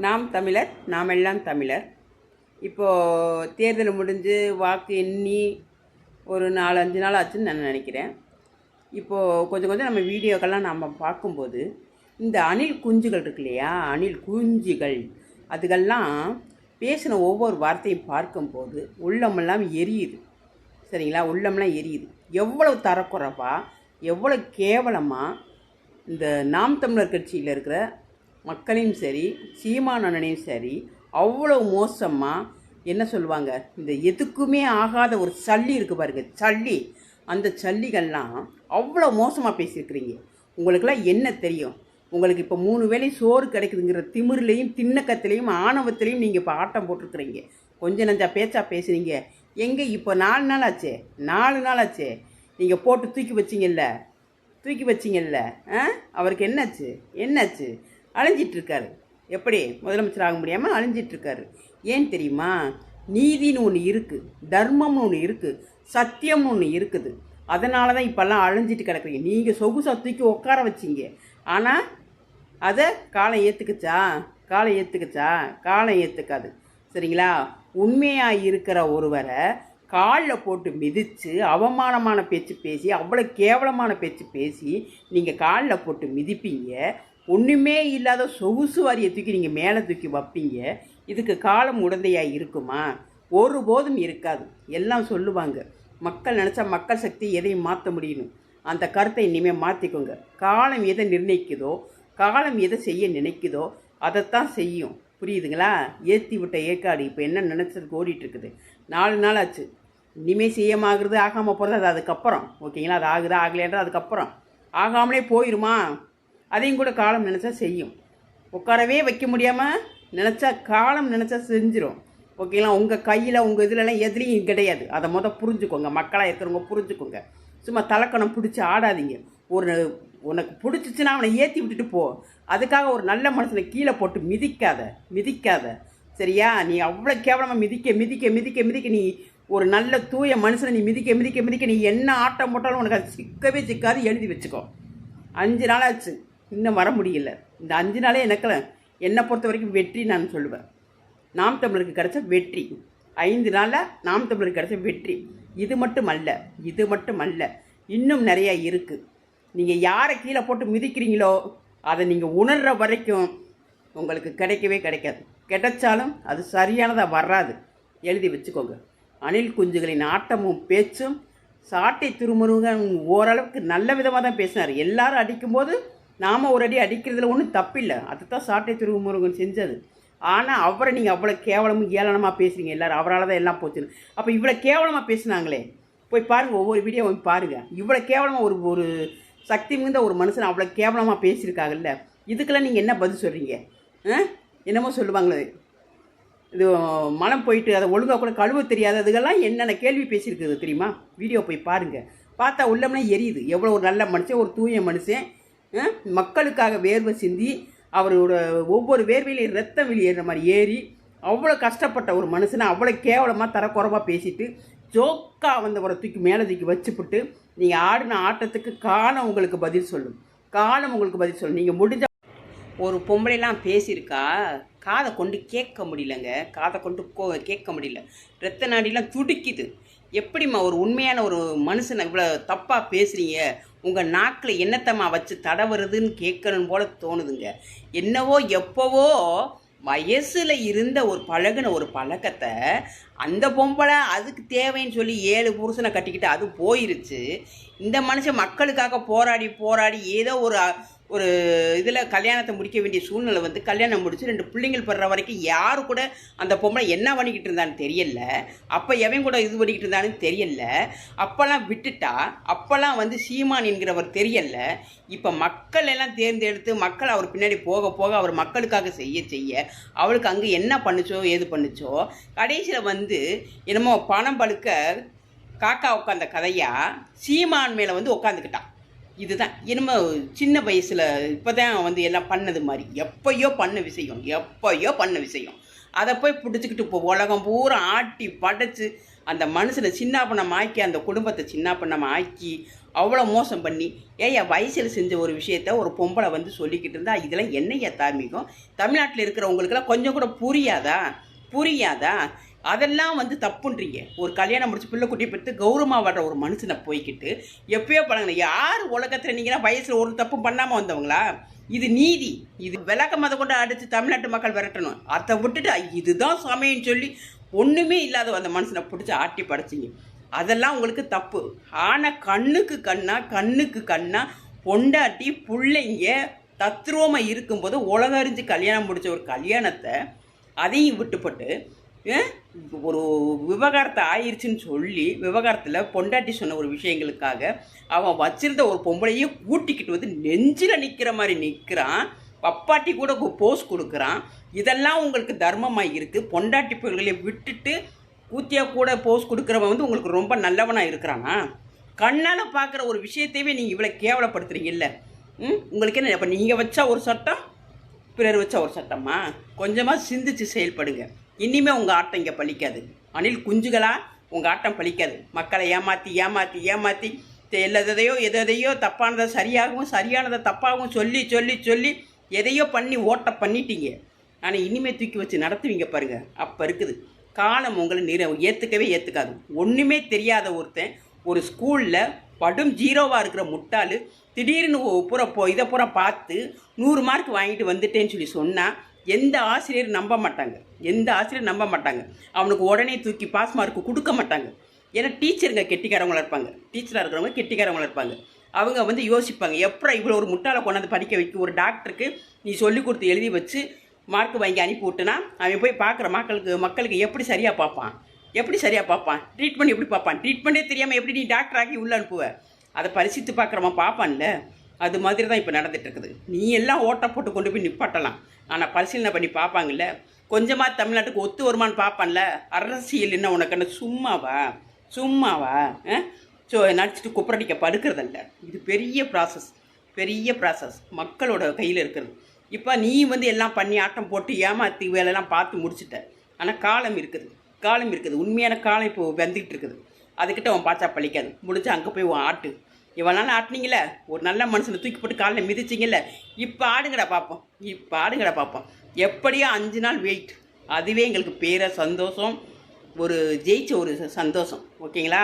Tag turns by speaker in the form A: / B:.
A: நாம் தமிழர் நாமெல்லாம் தமிழர். இப்போது தேர்தல் முடிஞ்சு வாக்கு எண்ணி ஒரு 4-5 நாள் ஆச்சுன்னு நான் நினைக்கிறேன். இப்போது கொஞ்சம் கொஞ்சம் நம்ம வீடியோக்கெல்லாம் நம்ம பார்க்கும்போது இந்த அணில் குஞ்சுகள் இருக்கு இல்லையா, அணில் குஞ்சுகள் அதுகெல்லாம் பேசின ஒவ்வொரு வார்த்தையும் பார்க்கும்போது உள்ளமெல்லாம் எரியுது. சரிங்களா, உள்ளமெல்லாம் எரியுது. எவ்வளவு தரக்குறைவா, எவ்வளோ கேவலமாக இந்த நாம் தமிழர் கட்சியில் இருக்கிற மக்களையும் சரி, சீமான் அண்ணனையும் சரி, அவ்வளோ மோசமாக என்ன சொல்லுவாங்க, இந்த எதுக்குமே ஆகாத ஒரு சல்லி இருக்குது பாருங்க, சல்லி. அந்த சல்லிகள்லாம் அவ்வளோ மோசமாக பேசியிருக்கிறீங்க. உங்களுக்கெல்லாம் என்ன தெரியும்? உங்களுக்கு இப்போ 3 வேளை சோறு கிடைக்குதுங்கிற திமிர்லையும் திண்ணக்கத்திலையும் ஆணவத்திலையும் நீங்கள் இப்போ ஆட்டம் போட்டிருக்கிறீங்க. கொஞ்சம் நஞ்சா பேச்சா பேசுனீங்க. எங்கே இப்போ 4 நாள் ஆச்சே, 4 நாள் ஆச்சே நீங்கள் போட்டு தூக்கி வச்சிங்கல்ல. அவருக்கு என்னாச்சு? அழிஞ்சிட்ருக்காரு. எப்படி முதலமைச்சர் ஆக முடியாமல் அழிஞ்சிட்ருக்காரு. ஏன் தெரியுமா? நீதின்னு ஒன்று இருக்குது, தர்மம்னு ஒன்று இருக்குது, சத்தியம்னு ஒன்று இருக்குது. அதனால தான் இப்போல்லாம் அழிஞ்சிட்டு கிடக்குறீங்க. நீங்கள் சொகுசா தூக்கி உட்கார வச்சிங்க. ஆனால் அதை காலம் ஏற்றுக்காது. சரிங்களா? உண்மையாக இருக்கிற ஒருவரை காலில் போட்டு மிதித்து அவமானமான பேச்சு பேசி, அவ்வளோ கேவலமான பேச்சு பேசி நீங்கள் காலில் போட்டு மிதிப்பீங்க. ஒன்றுமே இல்லாத சொகுசு வாரியை தூக்கி நீங்கள் மேலே தூக்கி வைப்பீங்க. இதுக்கு காலம் உடந்தையாக இருக்குமா? ஒருபோதும் இருக்காது. எல்லாம் சொல்லுவாங்க, மக்கள் நினச்சா மக்கள் சக்தி எதையும் மாற்ற முடியணும். அந்த கருத்தை இனிமேல் மாற்றிக்கோங்க. காலம் எதை நிர்ணயிக்குதோ, காலம் எதை செய்ய நினைக்குதோ அதைத்தான் செய்யும். புரியுதுங்களா? ஏற்றி விட்ட ஏற்காடு இப்போ என்ன நினச்சதுக்கு ஓடிட்டுருக்குது. 4 நாள் ஆச்சு. இனிமேல் சிஎம்மாகிறது ஆகாமல் போகிறது அது அதுக்கப்புறம். ஓகேங்களா? அது ஆகுதா ஆகலையான்றது அதுக்கப்புறம். ஆகாமலே போயிடுமா? அதையும் கூட காலம் நினச்சா செய்யும். உட்காரவே வைக்க முடியாமல் நினச்சா காலம் நினச்சா செஞ்சிடும். ஓகேங்களா? உங்கள் கையில் உங்கள் இதிலலாம் எதுலேயும் கிடையாது. அதை புரிஞ்சுக்கோங்க. மக்களாக இருக்கிறவங்க புரிஞ்சுக்கோங்க. சும்மா தலைக்கணம் பிடிச்சி ஆடாதீங்க. உனக்கு பிடிச்சிச்சின்னா அவனை ஏற்றி விட்டுட்டு போ. அதுக்காக ஒரு நல்ல மனுஷனை கீழே போட்டு மிதிக்காத. சரியா? நீ அவ்வளோ கேவலமாக மிதிக்க நீ ஒரு நல்ல தூய மனுஷனை நீ மிதிக்க நீ என்ன ஆட்டம் போட்டாலும் உனக்கு அது சிக்காது. எழுதி வச்சுக்கோ. 5 நாள் ஆச்சு, இன்னும் வர முடியல. இந்த 5 நாளே என்னை பொறுத்த வரைக்கும் வெற்றி நான் சொல்லுவேன். நாம் தமிழருக்கு கிடைச்ச வெற்றி 5 நாளில் நாம் தமிழருக்கு கிடைச்ச வெற்றி. இது மட்டும் அல்ல, இன்னும் நிறையா இருக்குது. நீங்கள் யாரை கீழே போட்டு மிதிக்கிறீங்களோ அதை நீங்கள் உணர்கிற வரைக்கும் உங்களுக்கு கிடைக்காது. கிடைச்சாலும் அது சரியானதாக வராது. எழுதி வச்சுக்கோங்க. அணில் குஞ்சுகளின் ஆட்டமும் பேச்சும் சாட்டை திருமுருகன் ஓரளவுக்கு நல்ல விதமாக தான் பேசினார். எல்லாரும் அடிக்கும்போது நாம் ஒரு அடி அடிக்கிறதுல ஒன்றும் தப்பில்லை. அதுதான் சாட்டை திருமுருகன் செஞ்சது. ஆனால் அவரை நீங்கள் அவ்வளோ கேவலமும் ஏளனமாக பேசுகிறீங்க. எல்லோரும் அவரால் தான் எல்லாம் போச்சுன்னு. அப்போ இவ்வளோ கேவலமாக பேசுனாங்களே, போய் பாருங்கள், ஒவ்வொரு வீடியோவும் பாருங்கள். இவ்வளோ கேவலமாக ஒரு சக்தி மிகுந்த ஒரு மனுஷன் அவ்வளோ கேவலமாக பேசியிருக்காங்கல்ல. இதுக்கெல்லாம் நீங்கள் என்ன பதில் சொல்கிறீங்க? என்னமோ சொல்லுவாங்களே, இது மனம் போயிட்டு அதை ஒழுங்காக கூட கழுவ தெரியாது. அதுக்கெல்லாம் என்னென்ன கேள்வி பேசியிருக்குது தெரியுமா? வீடியோ போய் பாருங்கள். பார்த்தா உள்ளம்னா எரியுது. எவ்வளோ ஒரு நல்ல மனுஷன், ஒரு தூய மனுஷன், மக்களுக்காக வேர்வை சிந்தி அவரோட ஒவ்வொரு வேர்வையிலையும் ரத்தம் வெளியேற மாதிரி ஏறி அவ்வளோ கஷ்டப்பட்ட ஒரு மனுஷனை அவ்வளோ கேவலமாக தரக்குறைவாக பேசிட்டு ஜோக்காக வந்தவரை மேலே தூக்கி வச்சுப்புட்டு நீங்கள் ஆடின ஆட்டத்துக்கு காலம் உங்களுக்கு பதில் சொல்லும். நீங்கள் முடிஞ்ச ஒரு பொம்பளைலாம் பேசியிருக்கா, காதை கொண்டு கேட்க முடியலங்க. கேட்க முடியல. ரத்த நாடிலாம் துடிக்குது. எப்படிம்மா ஒரு உண்மையான ஒரு மனுஷனை இவ்வளோ தப்பாக பேசுகிறீங்க? உங்கள் நாக்கில் என்னத்தம்மா வச்சு தடவுறதுன்னு கேட்கணும் போல தோணுதுங்க. என்னவோ எப்போவோ வயசில் இருந்த பழகின ஒரு பழக்கத்தை அந்த பொம்பளை அதுக்கு தேவைன்னு சொல்லி 7 புருஷனை கட்டிக்கிட்டு அது போயிருச்சு. இந்த மனுஷன் மக்களுக்காக போராடி ஏதோ ஒரு இதில் கல்யாணத்தை முடிக்க வேண்டிய சூழ்நிலை வந்து கல்யாணம் முடிச்சு 2 பிள்ளைங்கள் படுற வரைக்கும் யாரு கூட அந்த பொம்பளை என்ன பண்ணிக்கிட்டு இருந்தான்னு தெரியல. அப்போ எவன் கூட இது பண்ணிக்கிட்டு இருந்தான்னு தெரியல. அப்போல்லாம் விட்டுட்டா. அப்போல்லாம் வந்து சீமான் என்கிறவர் தெரியல. இப்போ மக்கள் எல்லாம் தேர்ந்தெடுத்து மக்கள் அவர் பின்னாடி போக அவர் மக்களுக்காக செய்ய அவளுக்கு அங்கே என்ன பண்ணுச்சோ ஏது பண்ணுச்சோ கடைசியில் வந்து என்னமோ பணம் பழுக்க காக்கா உட்காந்த கதையாக சீமான் மேலே வந்து உட்காந்துக்கிட்டான். இதுதான் என்னமோ சின்ன வயசில் இப்போ தான் வந்து எல்லாம் பண்ணது மாதிரி எப்பயோ பண்ண விஷயம் அதை போய் பிடிச்சிக்கிட்டு இப்போ உலகம் பூரா ஆட்டி படைச்சு அந்த மனுஷனை சின்ன பண்ணம் ஆக்கி அந்த குடும்பத்தை சின்ன பண்ணம் ஆக்கி அவ்வளோ மோசம் பண்ணி ஏய்யா வயசில் செஞ்ச ஒரு விஷயத்த ஒரு பொம்பளை வந்து சொல்லிக்கிட்டு இருந்தா இதெல்லாம் என்னையா தார்மீகம்? தமிழ்நாட்டில் இருக்கிறவங்களுக்கெல்லாம் கொஞ்சம் கூட புரியாதா? அதெல்லாம் வந்து தப்புன்றீங்க. ஒரு கல்யாணம் முடிச்சு பிள்ளை குட்டியை பெற்று கௌரவமாக வர்ற ஒரு மனுஷனை போய்கிட்டு எப்பயோ பழங்கின யார் உலகத்தில் நீங்கன்னா வயசில் ஒரு தப்பு பண்ணாமல் வந்தவங்களா? இது நீதி. இது விளக்கம் அதை கொண்டு அடித்து தமிழ்நாட்டு மக்கள் விரட்டணும். அதை விட்டுட்டு இதுதான் சமயம்னு சொல்லி ஒன்றுமே இல்லாத அந்த மனுஷனை பிடிச்சி ஆட்டி படைச்சிங்க. அதெல்லாம் உங்களுக்கு தப்பு. ஆனால் கண்ணுக்கு கண்ணா பொண்டாட்டி பிள்ளைங்க தத்ரூபமாக இருக்கும்போது உலகறிஞ்சு கல்யாணம் முடிச்ச ஒரு கல்யாணத்தை அதையும் விட்டுப்பட்டு ஒரு விவகாரத்தை ஆயிடுச்சுன்னு சொல்லி விவகாரத்தில் பொண்டாட்டி சொன்ன ஒரு விஷயங்களுக்காக அவன் வச்சிருந்த ஒரு பொம்பளையே கூட்டிக்கிட்டு வந்து நெஞ்சில் நிற்கிற மாதிரி நிற்கிறான். பப்பாட்டி கூட போஸ் கொடுக்குறான். இதெல்லாம் உங்களுக்கு தர்மமாக இருக்குது. பொண்டாட்டி பிள்ளைகளை விட்டுட்டு கூத்தியாக கூட போஸ் கொடுக்குறவன் வந்து உங்களுக்கு ரொம்ப நல்லவனாக இருக்கிறானா? கண்ணால் பார்க்குற ஒரு விஷயத்தையே நீங்கள் இவ்வளோ கேவலப்படுத்துறீங்கல்ல. உங்களுக்கு என்ன அப்போ நீங்கள் வச்சா ஒரு சட்டம், பிறர் வச்சா ஒரு சட்டமா? கொஞ்சமாக சிந்திச்சு செயல்படுங்க. இனிமே உங்கள் ஆட்டம் இங்கே பழிக்காது. அணில் குஞ்சுகளா, உங்கள் ஆட்டம் பழிக்காது. மக்களை ஏமாற்றி எதையோ தப்பானதை சரியானதை தப்பாகவும் சொல்லி எதையோ பண்ணி பண்ணிட்டீங்க. ஆனால் இனிமேல் தூக்கி வச்சு நடத்துவீங்க பாருங்கள். அப்போ இருக்குது காலம் உங்களை ஏற்றுக்காது. ஒன்றுமே தெரியாத ஒருத்தன் ஒரு ஸ்கூலில் படும் ஜீரோவாக இருக்கிற முட்டாள் திடீர்னு இதை பூரா பார்த்து 100 மார்க் வாங்கிட்டு வந்துட்டேன்னு சொல்லி சொன்னால் எந்த ஆசிரியர் நம்ப மாட்டாங்க. அவனுக்கு உடனே தூக்கி பாஸ் மார்க்கு கொடுக்க மாட்டாங்க. ஏன்னா டீச்சருங்க கெட்டிக்காரவங்களா இருப்பாங்க. டீச்சராக இருக்கிறவங்க கெட்டிக்காரவங்களா இருப்பாங்க. அவங்க வந்து யோசிப்பாங்க, எப்பறம் இவ்வளோ ஒரு முட்டாளை கொண்டாந்து படிக்க வைக்க ஒரு டாக்டருக்கு நீ சொல்லி கொடுத்து எழுதி வச்சு மார்க் வாங்கி அனுப்பி விட்டுனா அவன் போய் பார்க்குற மக்களுக்கு எப்படி சரியாக பார்ப்பான்? ட்ரீட்மெண்ட் எப்படி பார்ப்பான்? ட்ரீட்மெண்ட்டே தெரியாமல் எப்படி நீ டாக்டர் ஆகி உள்ளே அனுப்புவ? அதை பரிசித்து பார்க்குறவன் பார்ப்பான்ல. அது மாதிரி தான் இப்போ நடந்துட்டு இருக்குது. நீ எல்லாம் ஓட்டை போட்டு கொண்டு போய் நிப்பாட்டலாம். ஆனால் பரிசீலனை பண்ணி பார்ப்பாங்கல்ல. கொஞ்சமாக தமிழ்நாட்டுக்கு ஒத்து வருமானு பார்ப்பான்ல. அரசியல் என்ன உனக்கு சும்மாவா நடிச்சிட்டு குப்புரடிக்க படுக்கிறதில்ல. இது பெரிய ப்ராசஸ் மக்களோட கையில் இருக்கிறது. இப்போ நீ வந்து எல்லாம் பண்ணி ஆட்டம் போட்டு ஏமாற்றி வேலையெல்லாம் பார்த்து முடிச்சுட்ட. ஆனால் காலம் இருக்குது. உண்மையான காலம் இப்போ வந்துக்கிட்டு இருக்குது. அதுக்கிட்ட அவன் பாச்சா பழிக்காது. முடிஞ்சா அங்கே போய் உன் ஆட்டு. இவனால ஆட்டினீங்களே, ஒரு நல்ல மனுஷனை தூக்கி போட்டு காலில் மிதிச்சிங்கல்ல, இப்போ ஆடுங்கடா பார்ப்போம். எப்படியோ 5 நாள் வெயிட். அதுவே எங்களுக்கு சந்தோஷம். ஜெயிச்ச ஒரு சந்தோஷம். ஓகேங்களா?